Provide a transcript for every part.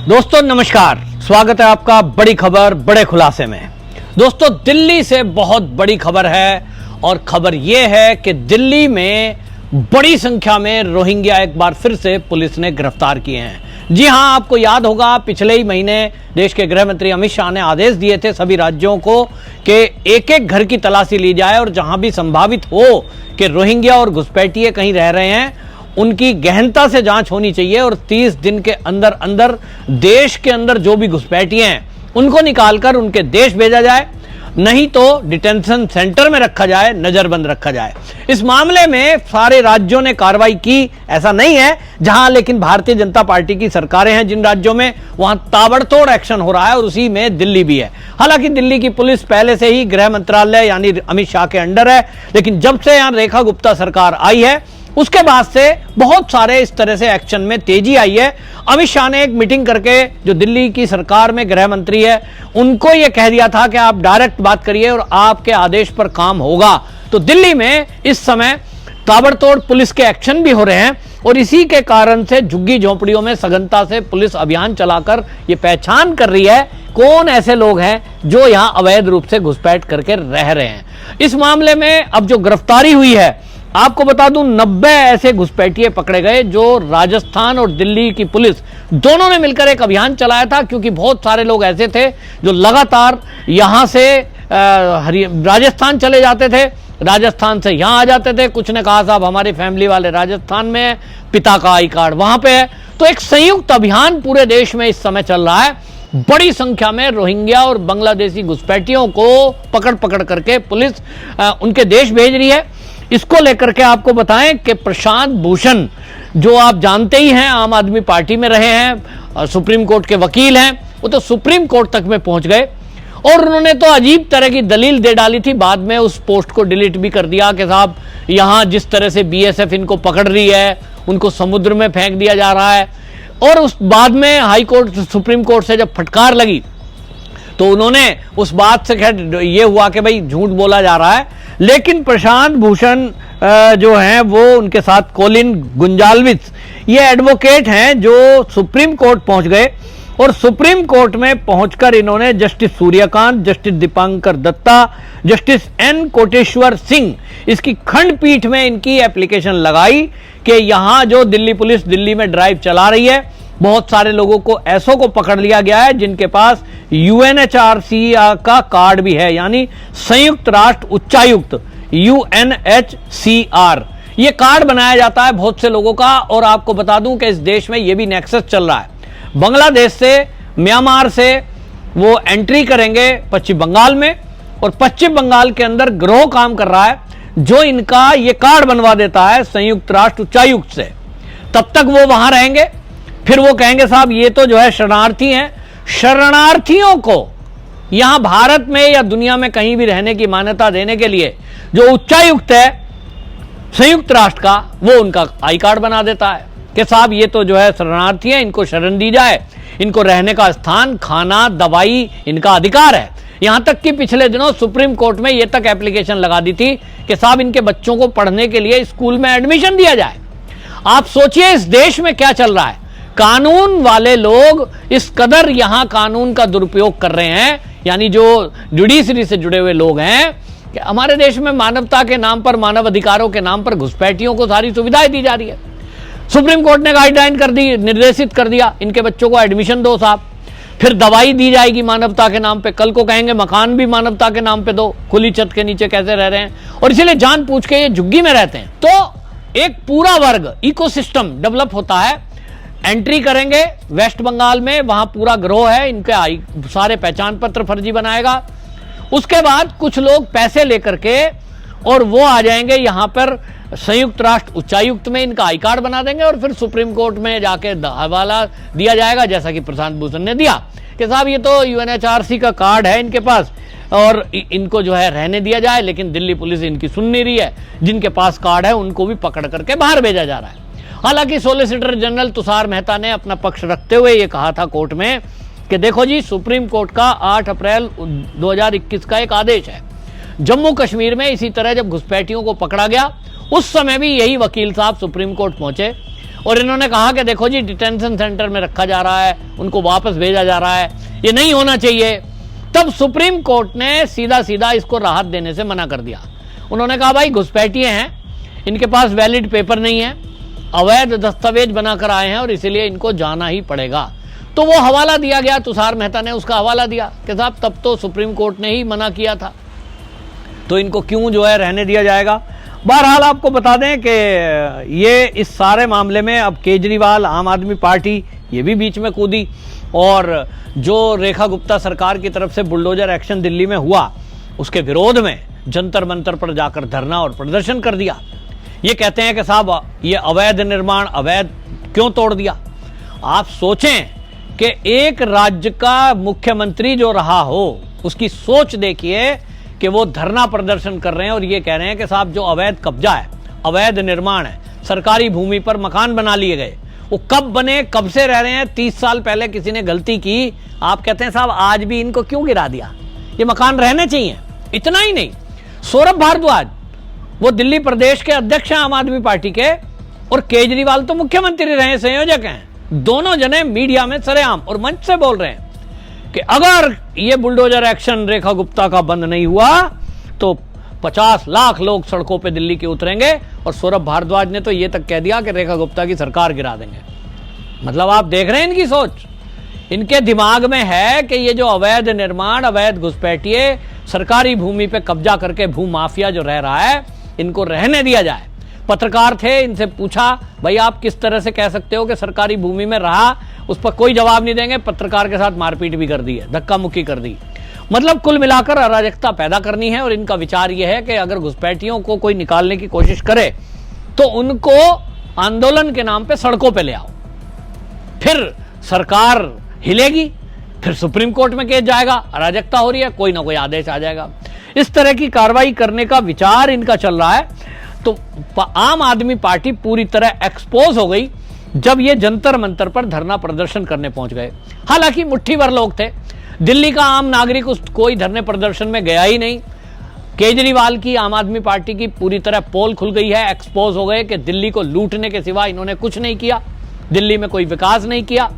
दोस्तों नमस्कार, स्वागत है आपका बड़ी खबर बड़े खुलासे में। दोस्तों दिल्ली से बहुत बड़ी खबर है और खबर यह है कि दिल्ली में बड़ी संख्या में रोहिंग्या एक बार फिर से पुलिस ने गिरफ्तार किए हैं। जी हां, आपको याद होगा पिछले ही महीने देश के गृह मंत्री अमित शाह ने आदेश दिए थे सभी राज्यों को कि एक एक घर की तलाशी ली जाए और जहां भी संभावित हो कि रोहिंग्या और घुसपैठिए कहीं रह रहे हैं उनकी गहनता से जांच होनी चाहिए और 30 दिन के अंदर अंदर देश के अंदर जो भी घुसपैठिए हैं उनको निकालकर उनके देश भेजा जाए, नहीं तो डिटेंशन सेंटर में रखा जाए, नजरबंद रखा जाए। इस मामले में सारे राज्यों ने कार्रवाई की, ऐसा नहीं है जहां, लेकिन भारतीय जनता पार्टी की सरकारें हैं जिन राज्यों में वहां ताबड़तोड़ एक्शन हो रहा है और उसी में दिल्ली भी है। हालांकि दिल्ली की पुलिस पहले से ही गृह मंत्रालय यानी अमित शाह के अंडर है, लेकिन जब से यहां रेखा गुप्ता सरकार आई है उसके बाद से बहुत सारे इस तरह से एक्शन में तेजी आई है। अमित शाह ने एक मीटिंग करके जो दिल्ली की सरकार में गृह मंत्री है उनको यह कह दिया था कि आप डायरेक्ट बात करिए और आपके आदेश पर काम होगा। तो दिल्ली में इस समय ताबड़तोड़ पुलिस के एक्शन भी हो रहे हैं और इसी के कारण से झुग्गी झोंपड़ियों में सघनता से पुलिस अभियान चलाकर यह पहचान कर रही है कौन ऐसे लोग हैं जो यहां अवैध रूप से घुसपैठ करके रह रहे हैं। इस मामले में अब जो गिरफ्तारी हुई है, आपको बता दूं 90 ऐसे घुसपैठिए पकड़े गए जो राजस्थान और दिल्ली की पुलिस दोनों ने मिलकर एक अभियान चलाया था, क्योंकि बहुत सारे लोग ऐसे थे जो लगातार यहां से राजस्थान चले जाते थे, राजस्थान से यहां आ जाते थे। कुछ ने कहा साहब हमारी फैमिली वाले राजस्थान में है, पिता का आई कार्ड वहां पे है। तो एक संयुक्त अभियान पूरे देश में इस समय चल रहा है। बड़ी संख्या में रोहिंग्या और बांग्लादेशी घुसपैठियों को पकड़ पकड़ करके पुलिस उनके देश भेज रही है। इसको लेकर के आपको बताएं कि प्रशांत भूषण, जो आप जानते ही हैं आम आदमी पार्टी में रहे हैं, सुप्रीम कोर्ट के वकील हैं, वो तो सुप्रीम कोर्ट तक में पहुंच गए और उन्होंने तो अजीब तरह की दलील दे डाली थी। बाद में उस पोस्ट को डिलीट भी कर दिया कि साहब यहां जिस तरह से बीएसएफ इनको पकड़ रही है उनको समुद्र में फेंक दिया जा रहा है। और उस बाद में हाई कोर्ट सुप्रीम कोर्ट से जब फटकार लगी तो उन्होंने उस बात से खैर ये हुआ कि भाई झूठ बोला जा रहा है, लेकिन प्रशांत भूषण जो हैं वो उनके साथ कोलिन गुंजाल्विस ये एडवोकेट हैं जो सुप्रीम कोर्ट पहुंच गए और सुप्रीम कोर्ट में पहुंचकर इन्होंने justice Suryakant, justice Dipankar Datta, justice N Koteshwar Singh इसकी खंडपीठ में इनकी एप्लीकेशन लगाई कि यहां जो दिल्ली पुलिस दिल्ली में ड्राइव चला रही है, बहुत सारे लोगों को ऐसों को पकड़ लिया गया है जिनके पास यूएनएचआरसी का कार्ड भी है, यानी संयुक्त राष्ट्र उच्चायुक्त यूएनएचसीआर ये कार्ड बनाया जाता है बहुत से लोगों का। और आपको बता दूं कि इस देश में ये भी नेक्सस चल रहा है, बांग्लादेश से, म्यांमार से वो एंट्री करेंगे पश्चिम बंगाल में और पश्चिम बंगाल के अंदर गिरोह काम कर रहा है जो इनका ये कार्ड बनवा देता है संयुक्त राष्ट्र उच्चायुक्त से। तब तक वो वहां रहेंगे, फिर वो कहेंगे साहब ये तो जो है शरणार्थी हैं, शरणार्थियों को यहां भारत में या दुनिया में कहीं भी रहने की मान्यता देने के लिए जो उच्चायुक्त है संयुक्त राष्ट्र का वो उनका आई कार्ड बना देता है कि साहब ये तो जो है शरणार्थी है, इनको शरण दी जाए, इनको रहने का स्थान, खाना, दवाई इनका अधिकार है। यहां तक कि पिछले दिनों सुप्रीम कोर्ट में ये तक एप्लीकेशन लगा दी थी कि साहब इनके बच्चों को पढ़ने के लिए स्कूल में एडमिशन दिया जाए। आप सोचिए इस देश में क्या चल रहा है। कानून वाले लोग इस कदर यहां कानून का दुरुपयोग कर रहे हैं, यानी जो जुडिशरी से जुड़े हुए लोग हैं, कि हमारे देश में मानवता के नाम पर, मानव अधिकारों के नाम पर घुसपैठियों को सारी सुविधाएं दी जा रही है। सुप्रीम कोर्ट ने गाइडलाइन कर दी, निर्देशित कर दिया इनके बच्चों को एडमिशन दो साहब, फिर दवाई दी जाएगी मानवता के नाम पे, कल को कहेंगे मकान भी मानवता के नाम पे दो, खुली छत के नीचे कैसे रह रहे हैं, और इसीलिए जान पूछ के ये झुग्गी में रहते हैं। तो एक पूरा वर्ग इकोसिस्टम डेवलप होता है। एंट्री करेंगे वेस्ट बंगाल में, वहां पूरा गिरोह है, इनके सारे पहचान पत्र फर्जी बनाएगा। उसके बाद कुछ लोग पैसे लेकर के और वो आ जाएंगे यहां पर संयुक्त राष्ट्र उच्चायुक्त में, इनका आई कार्ड बना देंगे और फिर सुप्रीम कोर्ट में जाके हवाला दिया जाएगा, जैसा कि प्रशांत भूषण ने दिया कि साहब ये तो यूएनएचआरसी का कार्ड है इनके पास और इनको जो है रहने दिया जाए। लेकिन दिल्ली पुलिस इनकी सुन नहीं रही है, जिनके पास कार्ड है उनको भी पकड़ करके बाहर भेजा जा रहा है। हालांकि सॉलिसिटर जनरल तुषार मेहता ने अपना पक्ष रखते हुए ये कहा था कोर्ट में कि देखो जी, सुप्रीम कोर्ट का 8 अप्रैल 2021 का एक आदेश है। जम्मू कश्मीर में इसी तरह जब घुसपैठियों को पकड़ा गया उस समय भी यही वकील साहब सुप्रीम कोर्ट पहुंचे और इन्होंने कहा कि देखो जी डिटेंशन सेंटर में रखा जा रहा है, उनको वापस भेजा जा रहा है, ये नहीं होना चाहिए। तब सुप्रीम कोर्ट ने सीधा सीधा इसको राहत देने से मना कर दिया। उन्होंने कहा भाई घुसपैठिए हैं, इनके पास वैलिड पेपर नहीं है, अवैध दस्तावेज बनाकर आए हैं और इसीलिए इनको जाना ही पड़ेगा। तो वो हवाला दिया गया, तुषार मेहता ने उसका हवाला दिया कि साहब तब तो सुप्रीम कोर्ट ने ही मना किया था, तो इनको क्यों जो है रहने दिया जाएगा। बहरहाल आपको बता दें कि ये इस सारे मामले में अब केजरीवाल, आम आदमी पार्टी ये भी बीच में कूदी और जो रेखा गुप्ता सरकार की तरफ से बुलडोजर एक्शन दिल्ली में हुआ उसके विरोध में जंतर मंतर पर जाकर धरना और प्रदर्शन कर दिया। ये कहते हैं कि साहब ये अवैध निर्माण अवैध क्यों तोड़ दिया। आप सोचें कि एक राज्य का मुख्यमंत्री जो रहा हो उसकी सोच देखिए कि वो धरना प्रदर्शन कर रहे हैं और ये कह रहे हैं कि साहब जो अवैध कब्जा है, अवैध निर्माण है, सरकारी भूमि पर मकान बना लिए गए, वो कब बने, कब से रह रहे हैं, 30 साल पहले किसी ने गलती की, आप कहते हैं साहब आज भी इनको क्यों गिरा दिया, ये मकान रहने चाहिए। इतना ही नहीं, सौरभ भारद्वाज वो दिल्ली प्रदेश के अध्यक्ष हैं आम आदमी पार्टी के, और केजरीवाल तो मुख्यमंत्री रहे, संयोजक हैं, दोनों जने मीडिया में सरेआम और मंच से बोल रहे हैं कि अगर ये बुलडोजर एक्शन रेखा गुप्ता का बंद नहीं हुआ तो 50 लाख लोग सड़कों पे दिल्ली के उतरेंगे। और सौरभ भारद्वाज ने तो ये तक कह दिया कि रेखा गुप्ता की सरकार गिरा देंगे। मतलब आप देख रहे हैं इनकी सोच, इनके दिमाग में है कि ये जो अवैध निर्माण, अवैध घुसपैठिए, सरकारी भूमि पे कब्जा करके भू माफिया जो रह रहा है, इनको रहने दिया जाए। पत्रकार थे, इनसे पूछा भाई आप किस तरह से कह सकते हो कि सरकारी भूमि में रहा, उस पर कोई जवाब नहीं देंगे, पत्रकार के साथ मारपीट भी कर दी है, धक्का मुक्की कर दी। मतलब कुल मिलाकर अराजकता पैदा करनी है। और इनका विचार यह है कि अगर घुसपैठियों को कोई निकालने की कोशिश करे तो उनको आंदोलन के नाम पे सड़कों पे ले आओ, फिर सरकार हिलेगी, फिर सुप्रीम कोर्ट में केस जाएगा, अराजकता हो रही है, कोई ना कोई आदेश आ जाएगा। इस तरह की कार्रवाई करने का विचार इनका चल रहा है। तो आम आदमी पार्टी पूरी तरह एक्सपोज हो गई जब ये जंतर मंतर पर धरना प्रदर्शन करने पहुंच गए। हालांकि मुट्ठी भर लोग थे, दिल्ली का आम नागरिक उस कोई धरने प्रदर्शन में गया ही नहीं। केजरीवाल की, आम आदमी पार्टी की पूरी तरह पोल खुल गई है, एक्सपोज हो गए कि दिल्ली को लूटने के सिवा इन्होंने कुछ नहीं किया, दिल्ली में कोई विकास नहीं किया,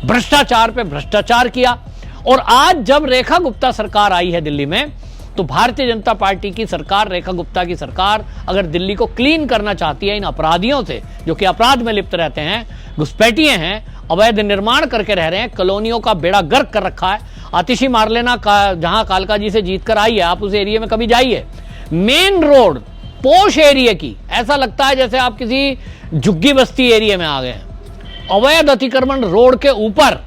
भ्रष्टाचार पे भ्रष्टाचार किया। और आज जब रेखा गुप्ता सरकार आई है दिल्ली में, तो भारतीय जनता पार्टी की सरकार, रेखा गुप्ता की सरकार अगर दिल्ली को क्लीन करना चाहती है इन अपराधियों से जो कि अपराध में लिप्त रहते हैं, घुसपैठिए हैं, अवैध निर्माण करके रह रहे हैं, कॉलोनियों का बेड़ा गर्क कर रखा है। आतिशी मारलेना का जहां कालका जी से जीत कर आई है, आप उस एरिया में कभी जाइए, मेन रोड पोश एरिया की, ऐसा लगता है जैसे आप किसी झुग्गी बस्ती एरिया में आ गए हैं। अवैध अतिक्रमण रोड के ऊपर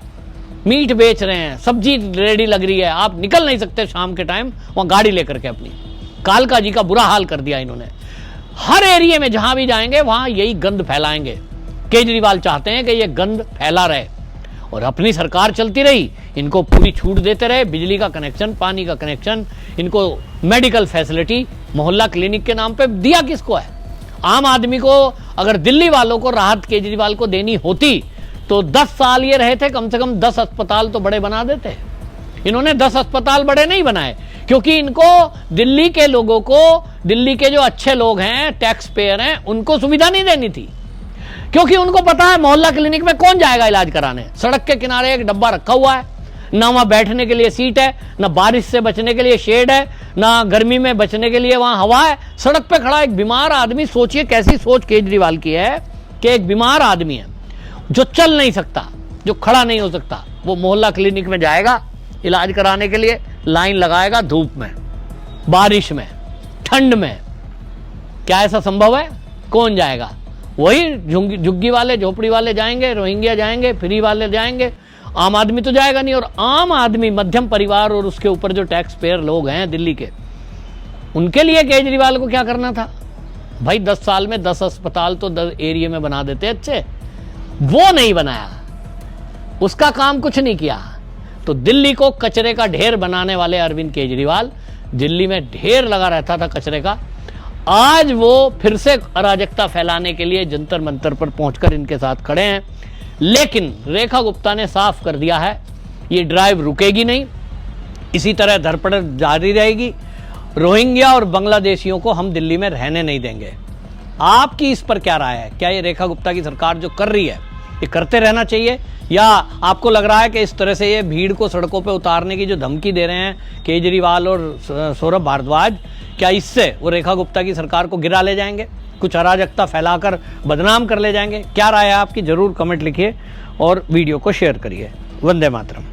मीट बेच रहे हैं, सब्जी रेडी लग रही है, आप निकल नहीं सकते शाम के टाइम वहां गाड़ी लेकर के अपनी। कालका जी का बुरा हाल कर दिया इन्होंने। हर एरिया में जहां भी जाएंगे वहां यही गंद फैलाएंगे। केजरीवाल चाहते हैं कि यह गंद फैला रहे और अपनी सरकार चलती रही, इनको पूरी छूट देते रहे, बिजली का कनेक्शन, पानी का कनेक्शन, इनको मेडिकल फैसिलिटी, मोहल्ला क्लिनिक के नाम पे दिया किसको है। आम आदमी को अगर दिल्ली वालों को राहत केजरीवाल को देनी होती तो 10 साल ये रहे थे, कम से कम 10 अस्पताल तो बड़े बना देते। इन्होंने 10 अस्पताल बड़े नहीं बनाए क्योंकि इनको दिल्ली के लोगों को, दिल्ली के जो अच्छे लोग हैं, टैक्स पेयर हैं, उनको सुविधा नहीं देनी थी। क्योंकि उनको पता है मोहल्ला क्लिनिक में कौन जाएगा इलाज कराने, सड़क के किनारे एक डब्बा रखा हुआ है, ना वहां बैठने के लिए सीट है, ना बारिश से बचने के लिए शेड है, ना गर्मी में बचने के लिए वहां हवा है। सड़क पे खड़ा एक बीमार आदमी, सोचिए कैसी सोच केजरीवाल की है कि एक बीमार आदमी है जो चल नहीं सकता, जो खड़ा नहीं हो सकता, वो मोहल्ला क्लिनिक में जाएगा इलाज कराने के लिए, लाइन लगाएगा धूप में, बारिश में, ठंड में। क्या ऐसा संभव है? कौन जाएगा? वही झुग्गी वाले, झोपड़ी वाले जाएंगे, रोहिंग्या जाएंगे, फ्री वाले जाएंगे, आम आदमी तो जाएगा नहीं। और आम आदमी, मध्यम परिवार और उसके ऊपर जो टैक्स पेयर लोग हैं दिल्ली के, उनके लिए केजरीवाल को क्या करना था भाई? 10 साल में 10 अस्पताल तो 10 एरिया में बना देते अच्छे, वो नहीं बनाया, उसका काम कुछ नहीं किया। तो दिल्ली को कचरे का ढेर बनाने वाले अरविंद केजरीवाल, दिल्ली में ढेर लगा रहता था कचरे का, आज वो फिर से अराजकता फैलाने के लिए जंतर मंतर पर पहुंचकर इनके साथ खड़े हैं। लेकिन रेखा गुप्ता ने साफ कर दिया है, ये ड्राइव रुकेगी नहीं, इसी तरह धरपकड़ जारी रहेगी। रोहिंग्या और बांग्लादेशियों को हम दिल्ली में रहने नहीं देंगे। आपकी इस पर क्या राय है? क्या ये रेखा गुप्ता की सरकार जो कर रही है ये करते रहना चाहिए, या आपको लग रहा है कि इस तरह से ये भीड़ को सड़कों पे उतारने की जो धमकी दे रहे हैं केजरीवाल और सौरभ भारद्वाज, क्या इससे वो रेखा गुप्ता की सरकार को गिरा ले जाएंगे, कुछ अराजकता फैलाकर बदनाम कर ले जाएंगे? क्या राय है आपकी? जरूर कमेंट लिखिए और वीडियो को शेयर करिए। वंदे मातरम।